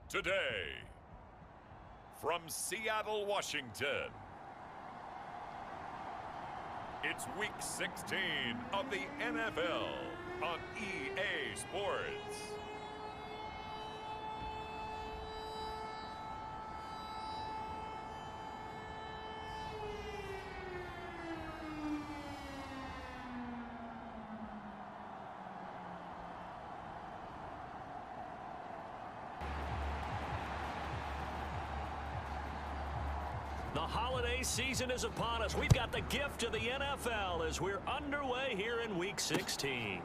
Today, from Seattle, Washington, it's Week 16 of the NFL on EA Sports. The holiday season is upon us. We've got the gift of the NFL as we're underway here in Week 16.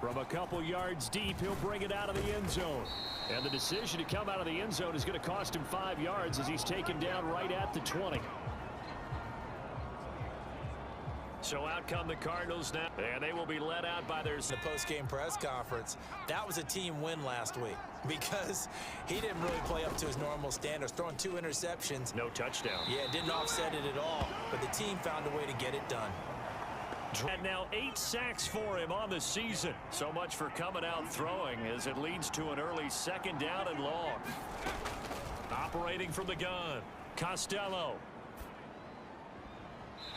From a couple yards deep, he'll bring it out of the end zone. And the decision to come out of the end zone is going to cost him 5 yards as he's taken down right at the 20. So out come the Cardinals now, and they will be led out by their... The post-game press conference, that was a team win last week because he didn't really play up to his normal standards, throwing 2 interceptions. No touchdown. Yeah, didn't offset it at all, but the team found a way to get it done. And now 8 sacks for him on the season. So much for coming out throwing as it leads to an early 2nd down and long. Operating from the gun, Costello.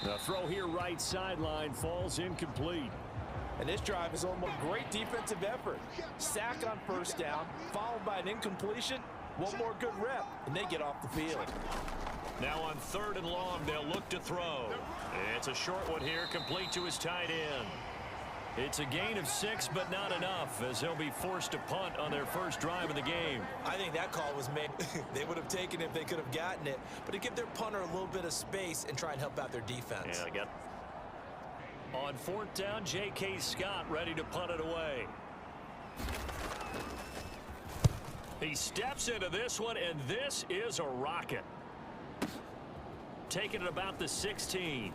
The throw here right sideline falls incomplete. And this drive is almost great defensive effort. Sack on 1st down, followed by an incompletion. One more good rep, and they get off the field. Now on 3rd and long, they'll look to throw. It's a short one here, complete to his tight end. It's a gain of 6, but not enough, as they'll be forced to punt on their first drive of the game. I think that call was made. They would have taken it if they could have gotten it, but to give their punter a little bit of space and try and help out their defense. Yeah, I got. On 4th down, J.K. Scott ready to punt it away. He steps into this one, and this is a rocket. Taking it about the 16.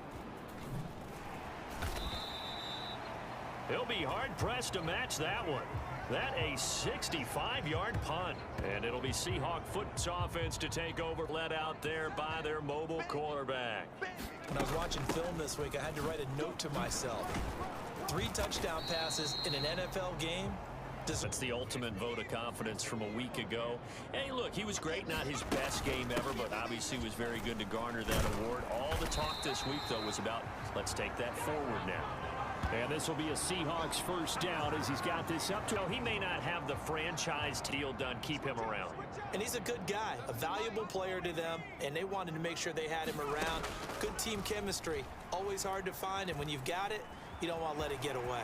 He'll be hard-pressed to match that one. That a 65-yard punt. And it'll be Seahawk foot's offense to take over, led out there by their mobile quarterback. When I was watching film this week, I had to write a note to myself. 3 touchdown passes in an NFL game. That's the ultimate vote of confidence from a week ago. Hey, look, he was great, not his best game ever, but obviously was very good to garner that award. All the talk this week, though, was about let's take that forward now. And this will be a Seahawks 1st down as he's got this up to. He may not have the franchise deal done. Keep him around. And he's a good guy, a valuable player to them, and they wanted to make sure they had him around. Good team chemistry, always hard to find, and when you've got it, you don't want to let it get away.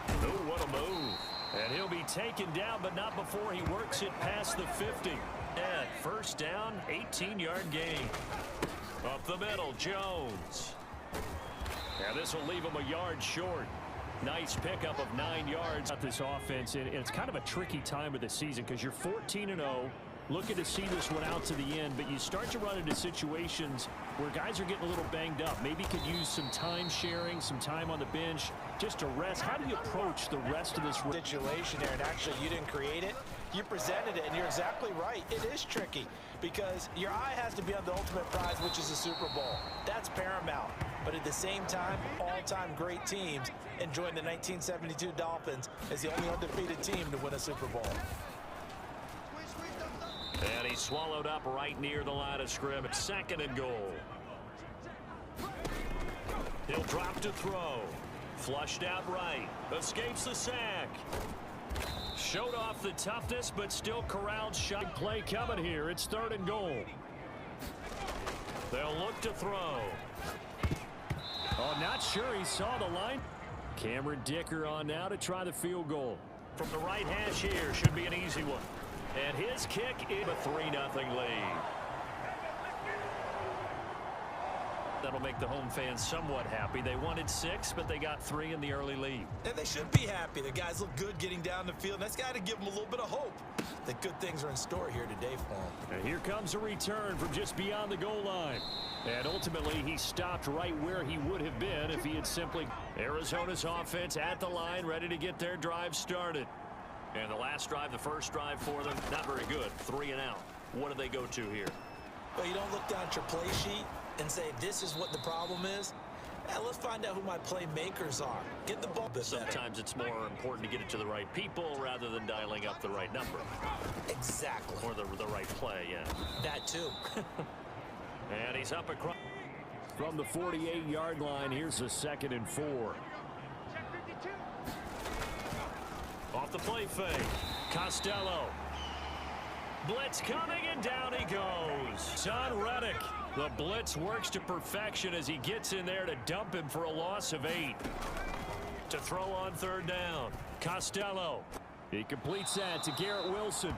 Oh, what a move. And he'll be taken down, but not before he works it past the 50. And 1st down, 18-yard gain. Up the middle, Jones. Now this will leave him a yard short. Nice pickup of 9 yards at this offense, and it's kind of a tricky time of the season because you're 14-0, looking to see this one out to the end, but you start to run into situations where guys are getting a little banged up. Maybe could use some time sharing, some time on the bench just to rest. How do you approach the rest of this situation there? And actually, you didn't create it. You presented it, and you're exactly right. It is tricky because your eye has to be on the ultimate prize, which is the Super Bowl. That's paramount. But at the same time, all-time great teams enjoying the 1972 Dolphins as the only undefeated team to win a Super Bowl. And he's swallowed up right near the line of scrimmage. 2nd and goal. He'll drop to throw. Flushed out right. Escapes the sack. Showed off the toughness, but still corralled shot. Play coming here. It's 3rd and goal. They'll look to throw. Oh, not sure he saw the line. Cameron Dicker on now to try the field goal. From the right hash here, should be an easy one. And his kick is a 3-0 lead. That'll make the home fans somewhat happy. They wanted 6, but they got 3 in the early lead. And they should be happy. The guys look good getting down the field. That's got to give them a little bit of hope that good things are in store here today for them. And here comes a return from just beyond the goal line. And ultimately, he stopped right where he would have been if he had simply... Arizona's offense at the line, ready to get their drive started. And the last drive, the first drive for them, not very good. 3 and out. What do they go to here? Well, you don't look down at your play sheet and say, this is what the problem is. Yeah, let's find out who my playmakers are. Get the ball a bit Sometimes better. it's more important to get it to the right people rather than dialing up the right number. Exactly. Or the right play, yeah. That too. And he's up across. From the 48-yard line, here's a 2nd and 4. Off the play fake. Costello. Blitz coming, and down he goes. Son Reddick. The blitz works to perfection as he gets in there to dump him for a loss of 8. To throw on 3rd down. Costello. He completes that to Garrett Wilson.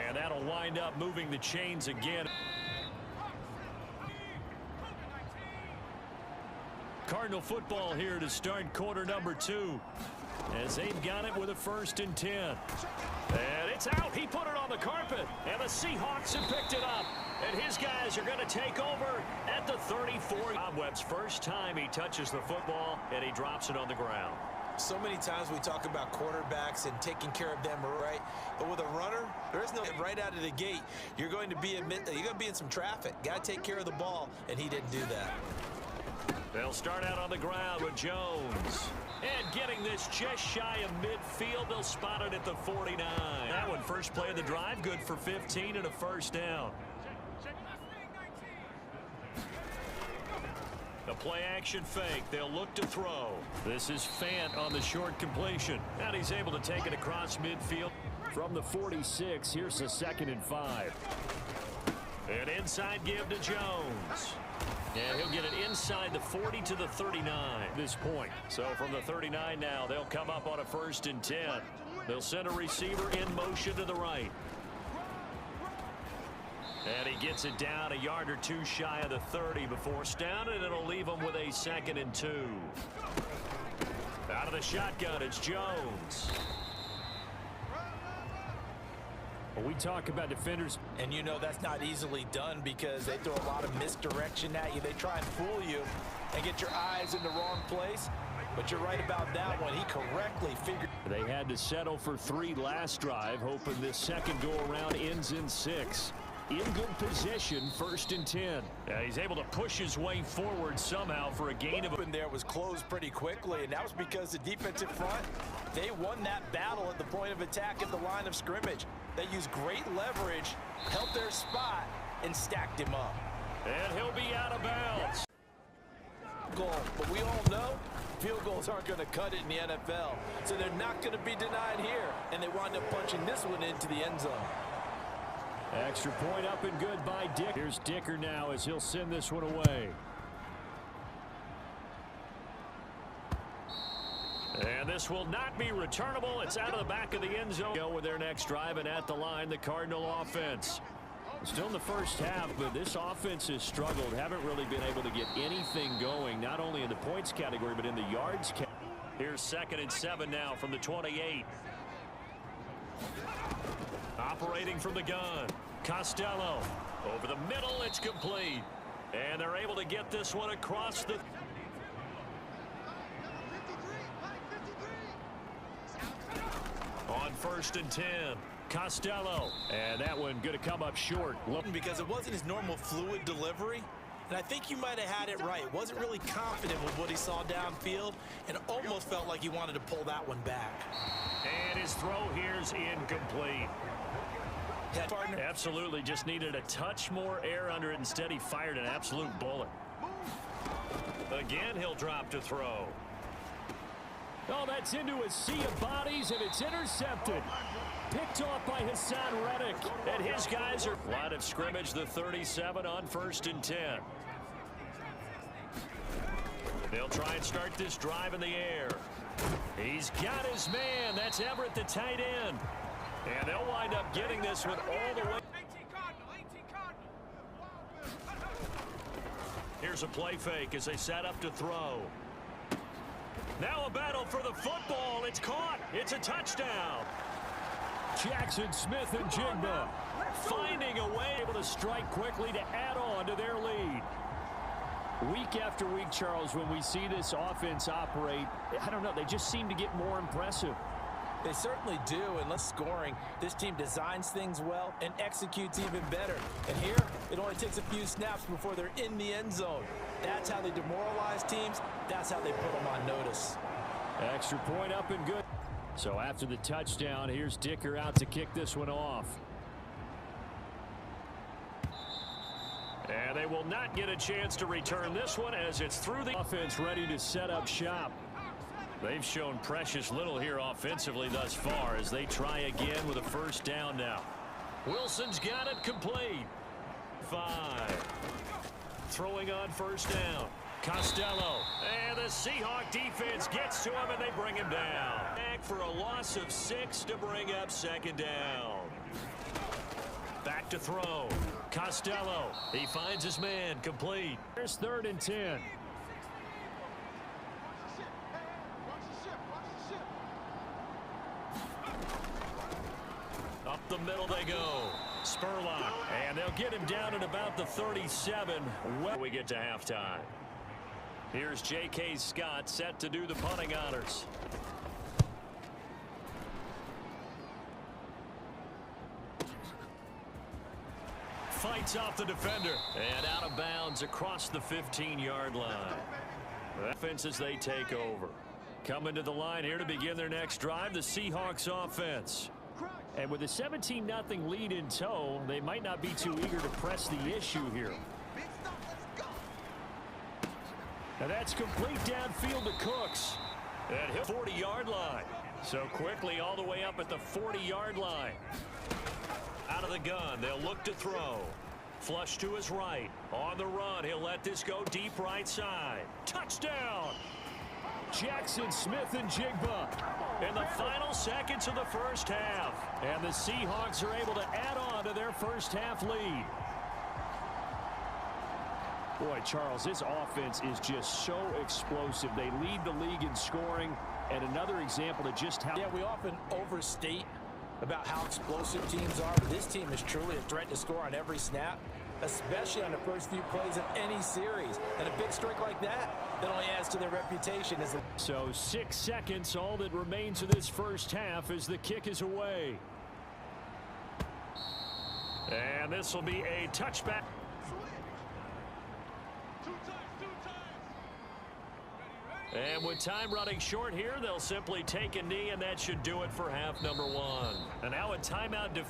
And that'll wind up moving the chains again. Cardinal football here to start quarter number 2. As they've got it with a 1st and 10. And it's out. He put it on the carpet. And the Seahawks have picked it up. And his guys are going to take over at the 34. Cobweb's first time he touches the football, and he drops it on the ground. So many times we talk about quarterbacks and taking care of them, right? But with a runner, there is no right out of the gate. You're going to be in some traffic. Got to take care of the ball, and he didn't do that. They'll start out on the ground with Jones. And getting this just shy of midfield, they'll spot it at the 49. That one, first play of the drive, good for 15 and a 1st down. The play action fake. They'll look to throw. This is Fant on the short completion. And he's able to take it across midfield. From the 46, here's a 2nd and 5. An inside give to Jones. And he'll get it inside the 40 to the 39 at this point. So from the 39 now, they'll come up on a 1st and 10. They'll send a receiver in motion to the right. And he gets it down a yard or 2 shy of the 30 before it's down, and it'll leave him with a 2nd and 2. Out of the shotgun, it's Jones. When we talk about defenders, and you know that's not easily done because they throw a lot of misdirection at you. They try and fool you and get your eyes in the wrong place. But you're right about that one. He correctly figured. They had to settle for 3 last drive, hoping this second go-around ends in 6. In good position, 1st and 10. Yeah, he's able to push his way forward somehow for a gain of. There was closed pretty quickly, and that was because the defensive front, they won that battle at the point of attack at the line of scrimmage. They used great leverage, held their spot, and stacked him up. And he'll be out of bounds. Goal, but we all know field goals aren't going to cut it in the NFL, so they're not going to be denied here, and they wind up punching this one into the end zone. Extra point up and good by Dick. Here's Dicker now as he'll send this one away. And this will not be returnable. It's out of the back of the end zone. Go with their next drive, and at the line, the Cardinal offense. Still in the first half, but this offense has struggled. Haven't really been able to get anything going, not only in the points category, but in the yards category. Here's 2nd and 7 now from the 28. Operating from the gun. Costello. Over the middle, it's complete. And they're able to get this one across the. On 1st and 10. Costello. And that one going to come up short. Because it wasn't his normal fluid delivery. And I think you might have had it right. Wasn't really confident with what he saw downfield and almost felt like he wanted to pull that one back. And his throw here's incomplete. Yeah, partner. Absolutely just needed a touch more air under it. Instead, he fired an absolute bullet. Again, he'll drop to throw. Oh, that's into a sea of bodies, and it's intercepted. Picked off by Hassan Reddick. And his guys are line of scrimmage, the 37 on 1st and 10. They'll try and start this drive in the air. He's got his man. That's Everett, the tight end. And they'll wind up getting this one all the way. Here's a play fake as they set up to throw. Now a battle for the football. It's caught. It's a touchdown. Jackson Smith and Jigba finding a way able to strike quickly to add on to their lead. Week after week, Charles, when we see this offense operate, I don't know, they just seem to get more impressive. They certainly do, and less scoring. This team designs things well and executes even better. And here, it only takes a few snaps before they're in the end zone. That's how they demoralize teams. That's how they put them on notice. Extra point up and good. So after the touchdown, here's Dicker out to kick this one off. And they will not get a chance to return this one as it's through the offense ready to set up shop. They've shown precious little here offensively thus far as they try again with a first down now. Wilson's got it complete. 5. Throwing on first down. Costello. And the Seahawk defense gets to him and they bring him down. Back for a loss of 6 to bring up second down. Back to throw. Costello. He finds his man complete. There's 3rd and 10. Up the middle they go. Spurlock. And they'll get him down at about the 37. Well, we get to halftime. Here's J.K. Scott set to do the punting honors. Fights off the defender. And out of bounds across the 15-yard line. Offense as they take over. Coming to the line here to begin their next drive, the Seahawks offense. And with a 17-0 lead in tow, they might not be too eager to press the issue here. And that's complete downfield to Cooks. At his 40-yard line. So quickly all the way up at the 40-yard line. Out of the gun, they'll look to throw. Flush to his right. On the run, he'll let this go deep right side. Touchdown! Jackson Smith and Jigba in the final seconds of the first half. And the Seahawks are able to add on to their first half lead. Boy, Charles, this offense is just so explosive. They lead the league in scoring. And another example of just how... Yeah, we often overstate about how explosive teams are. This team is truly a threat to score on every snap, especially on the first few plays of any series. And a big streak like that only adds to their reputation. So 6 seconds, all that remains of this first half as the kick is away. And this will be a touchback. And with time running short here, they'll simply take a knee, and that should do it for half number 1. And now a timeout.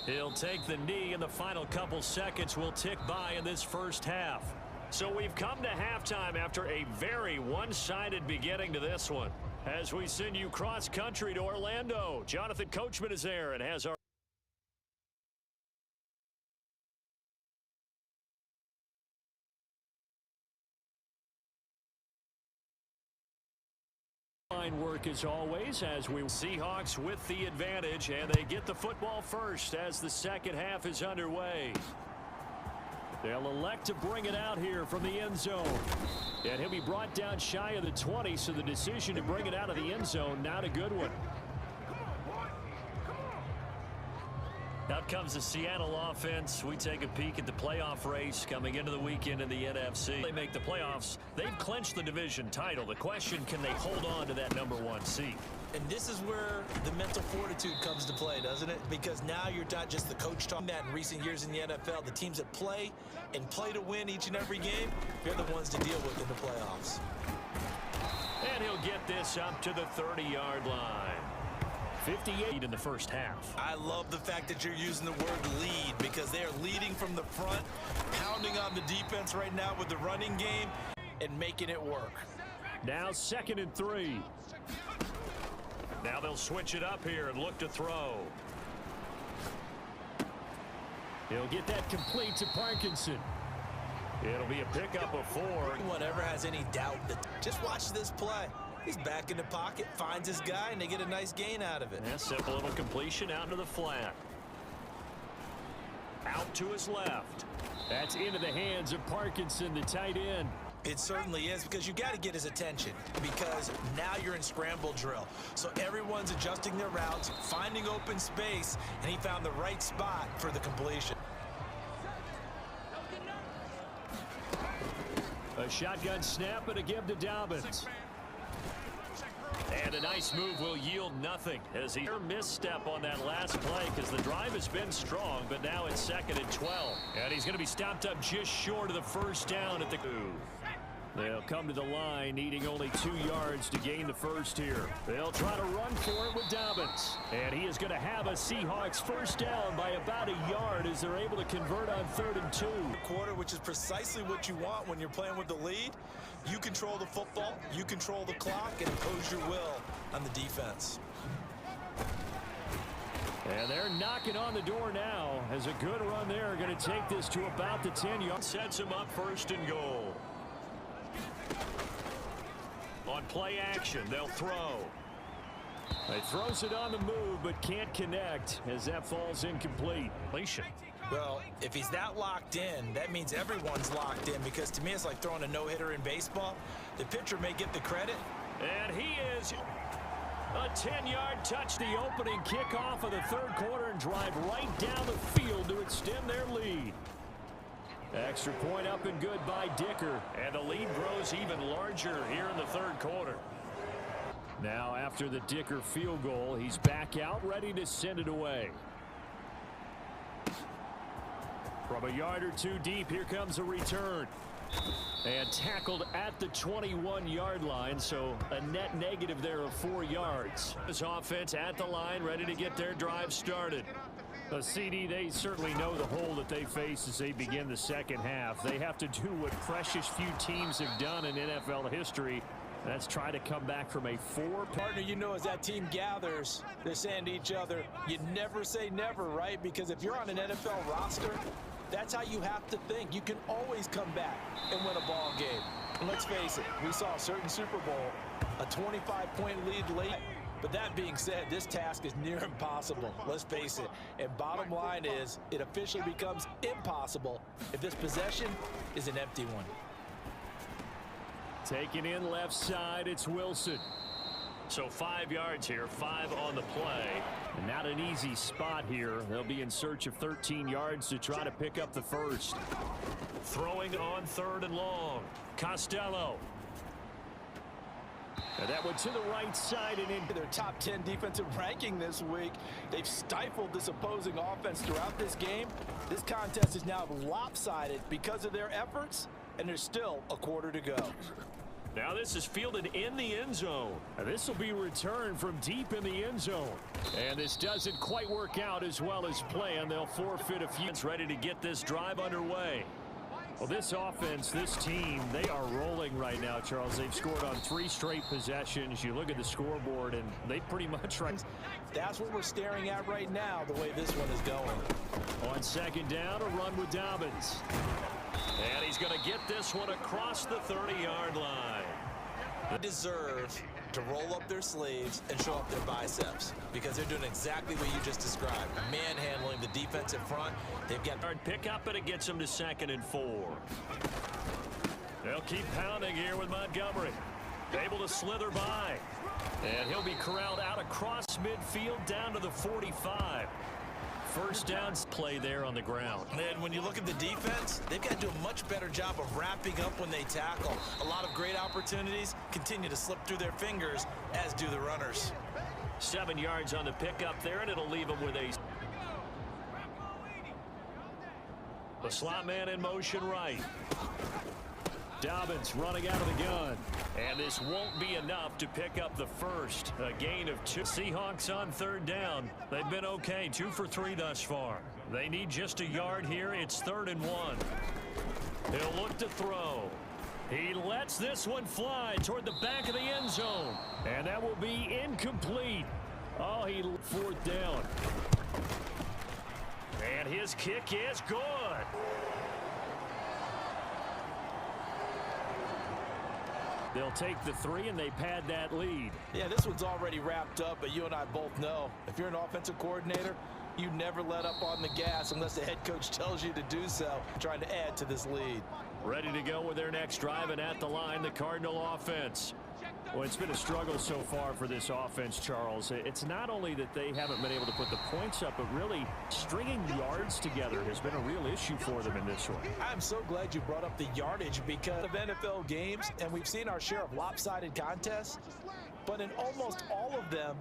He'll take the knee, and the final couple seconds will tick by in this first half. So we've come to halftime after a very one-sided beginning to this one. As we send you cross-country to Orlando, Jonathan Coachman is there and has our work as always as we Seahawks with the advantage, and they get the football first as the second half is underway. They'll elect to bring it out here from the end zone, and he'll be brought down shy of the 20, so the decision to bring it out of the end zone, not a good one. Out comes the Seattle offense. We take a peek at the playoff race coming into the weekend in the NFC. They make the playoffs. They've clinched the division title. The question, can they hold on to that #1 seed? And this is where the mental fortitude comes to play, doesn't it? Because now you're not just the coach talking that in recent years in the NFL. The teams that play and play to win each and every game, they're the ones to deal with in the playoffs. And he'll get this up to the 30-yard line. 58 in the first half. I love the fact that you're using the word lead, because they are leading from the front, pounding on the defense right now with the running game and making it work. Now 2nd and 3. Now they'll switch it up here and look to throw. He'll get that complete to Parkinson. It'll be a pickup of 4. Whatever has any doubt, just watch this play. He's back in the pocket, finds his guy, and they get a nice gain out of it. Yeah, simple little completion out into the flat. Out to his left. That's into the hands of Parkinson, the tight end. It certainly is, because you got to get his attention, because now you're in scramble drill. So everyone's adjusting their routes, finding open space, and he found the right spot for the completion. A A shotgun snap and a give to Dobbins. And a nice move will yield nothing as he misstep on that last play because the drive has been strong, but now it's 2nd and 12. And he's going to be stopped up just short of the first down at the They'll come to the line needing only 2 yards to gain the first here. They'll try to run for it with Dobbins. And he is going to have a Seahawks first down by about a yard as they're able to convert on 3rd and 2. Quarter, which is precisely what you want when you're playing with the lead. You control the football, you control the clock, and impose your will on the defense. And they're knocking on the door now as a good run there. Going to take this to about the 10-yard. Sets him up 1st and goal. On play action, they'll throw. He throws it on the move, but can't connect as that falls incomplete. Well, if he's that locked in, that means everyone's locked in, because to me it's like throwing a no-hitter in baseball. The pitcher may get the credit. And he is a 10-yard touch. The opening kickoff of the 3rd quarter and drive right down the field to extend their lead. Extra point up and good by Dicker. And the lead grows even larger here in the 3rd quarter. Now after the Dicker field goal, he's back out ready to send it away. From a yard or 2 deep, here comes a return. And tackled at the 21-yard line, so a net negative there of 4 yards. This offense at the line, ready to get their drive started. The CD, they certainly know the hole that they face as they begin the 2nd half. They have to do what precious few teams have done in NFL history. That's try to come back from a 4. Partner, you know, as that team gathers, they're saying to each other, you never say never, right? Because if you're on an NFL roster, that's how you have to think. You can always come back and win a ball game. And let's face it, we saw a certain Super Bowl, a 25-point lead late. But that being said, this task is near impossible. Let's face it. And bottom line is, it officially becomes impossible if this possession is an empty one. Taking in left side, it's Wilson. So 5 yards here, 5 on the play. And not an easy spot here. They'll be in search of 13 yards to try to pick up the first. Throwing on 3rd and long. Costello. And that went to the right side and in. Their top 10 defensive ranking this week. They've stifled this opposing offense throughout this game. This contest is now lopsided because of their efforts, and there's still a quarter to go. Now this is fielded in the end zone. And this will be returned from deep in the end zone. And this doesn't quite work out as well as planned. They'll forfeit a few. It's ready to get this drive underway. Well, this offense, this team, they are rolling right now, Charles. They've scored on 3 straight possessions. You look at the scoreboard, and they pretty much right. That's what we're staring at right now, the way this one is going. On 2nd down, a run with Dobbins. And he's going to get this one across the 30-yard line. They deserve to roll up their sleeves and show up their biceps, because they're doing exactly what you just described. Manhandling the defensive front. They've got pick up, and it gets them to 2nd and 4. They'll keep pounding here with Montgomery. Able to slither by. And he'll be corralled out across midfield down to the 45. First down play there on the ground. And when you look at the defense, they've got to do a much better job of wrapping up when they tackle. A lot of great opportunities continue to slip through their fingers, as do the runners. 7 yards on the pickup there, and it'll leave them with a... The slot man in motion right. Dobbins running out of the gun. And this won't be enough to pick up the first. A gain of 2. Seahawks on 3rd down. They've been okay, 2 for 3 thus far. They need just a yard here. It's 3rd and 1. He'll look to throw. He lets this one fly toward the back of the end zone. And that will be incomplete. Oh, he 4th down. And his kick is good. They'll take the 3, and they pad that lead. Yeah, this one's already wrapped up, but you and I both know, if you're an offensive coordinator, you never let up on the gas unless the head coach tells you to do so, trying to add to this lead. Ready to go with their next drive, and at the line, the Cardinal offense. Well, it's been a struggle so far for this offense, Charles. It's not only that they haven't been able to put the points up, but really stringing yards together has been a real issue for them in this one. I'm so glad you brought up the yardage because of NFL games, and we've seen our share of lopsided contests, but in almost all of them,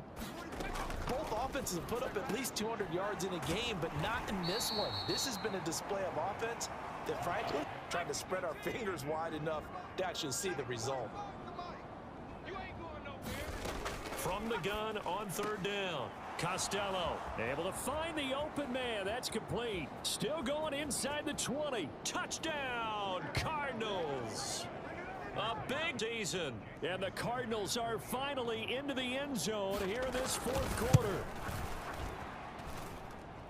both offenses have put up at least 200 yards in a game, but not in this one. This has been a display of offense that, frankly, trying to spread our fingers wide enough to actually see the result. From the gun on third down. Costello able to find the open man. That's complete. Still going inside the 20. Touchdown, Cardinals. A big season. And the Cardinals are finally into the end zone here in this fourth quarter.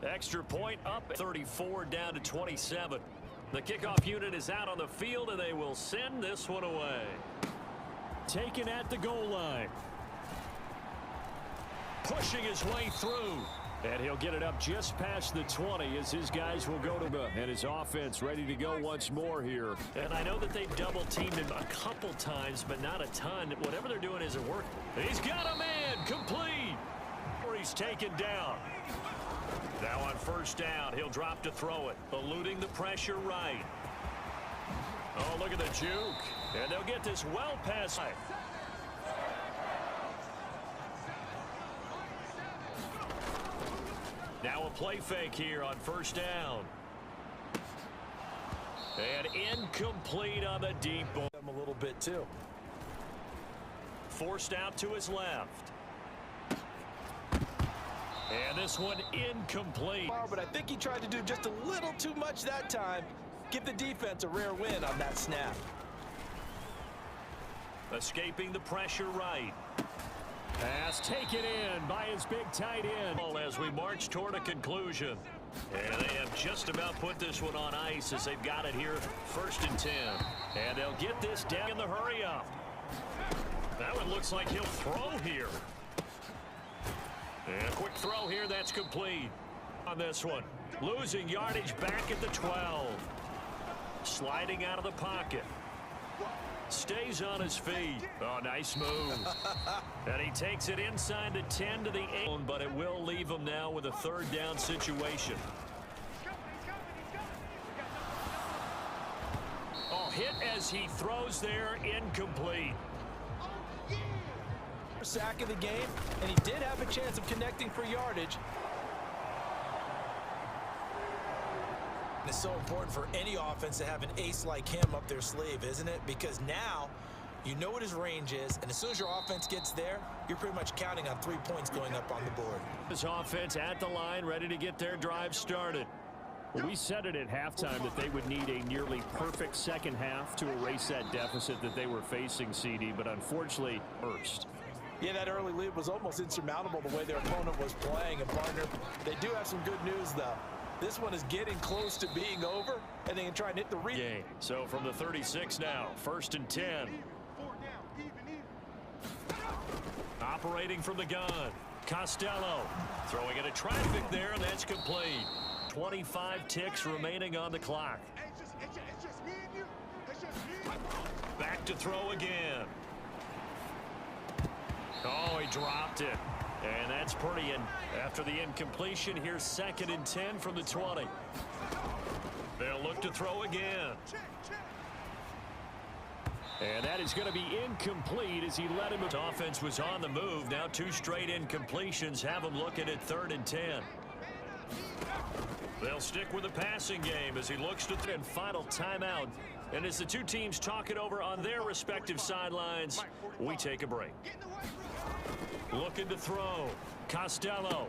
Extra point up 34 down to 27. The kickoff unit is out on the field, and they will send this one away. Taken at the goal line. Pushing his way through. And he'll get it up just past the 20 as his guys will go to the and his offense ready to go once more here. And I know that they've double-teamed him a couple times, but not a ton. Whatever they're doing isn't working. He's got a man complete. Or he's taken down. Now on first down, he'll drop to throw it. Eluding the pressure right. Oh, look at the juke. And they'll get this well past. Now a play fake here on first down. And incomplete on the deep ball. A little bit too. Forced out to his left. And this one incomplete. But I think he tried to do just a little too much that time. Give the defense a rare win on that snap. Escaping the pressure right. Pass taken in by his big tight end as we march toward a conclusion. And they have just about put this one on ice as they've got it here first and 10. And they'll get this down in the hurry up. That one looks like he'll throw here. And a quick throw here, that's complete on this one. Losing yardage back at the 12. Sliding out of the pocket. Stays on his feet. Oh, nice move. And he takes it inside the 10 to the 8, but it will leave him now with a third down situation. Oh, hit as he throws there, incomplete. Sack of the game, and he did have a chance of connecting for yardage. It's so important for any offense to have an ace like him up their sleeve, isn't it? Because now you know what his range is, and as soon as your offense gets there, you're pretty much counting on 3 points going up on the board. His offense at the line, ready to get their drive started. Well, we said it at halftime that they would need a nearly perfect second half to erase that deficit that they were facing, CD, but unfortunately, first. Yeah, that early lead was almost insurmountable the way their opponent was playing. And, partner, they do have some good news, though. This one is getting close to being over, and they can try and hit the game. So from the 36 now, first and 10. Operating from the gun. Costello throwing at a traffic there, and that's complete. 25 ticks remaining on the clock. Back to throw again. Oh, he dropped it. And that's pretty. And after the incompletion, here's second and 10 from the 20. They'll look to throw again. And that is going to be incomplete as he let him. His offense was on the move. Now 2 straight incompletions have him looking at third and 10. They'll stick with the passing game as he looks to and final timeout. And as the two teams talk it over on their respective sidelines, we take a break. Looking to throw. Costello.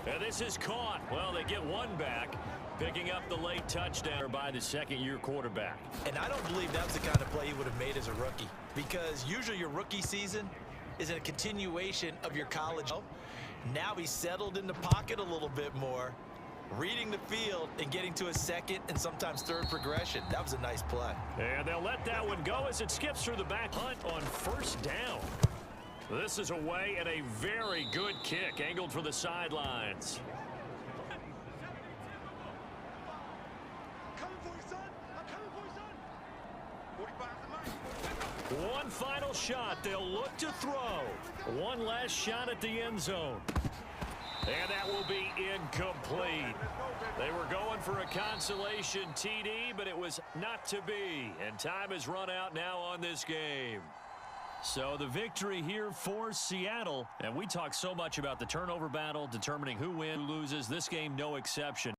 And this is caught. Well, they get one back. Picking up the late touchdown by the second-year quarterback. And I don't believe that's the kind of play he would have made as a rookie. Because usually your rookie season is a continuation of your college. Now he's settled in the pocket a little bit more, reading the field and getting to a second and sometimes third progression. That was a nice play. And they'll let that one go as it skips through the back. Hunt on first down. This is away and a very good kick angled for the sidelines. One final shot. They'll look to throw. One last shot at the end zone. And that will be incomplete. They were going for a consolation TD, but it was not to be. And time has run out now on this game. So the victory here for Seattle. And we talk so much about the turnover battle, determining who wins, who loses. This game, no exception.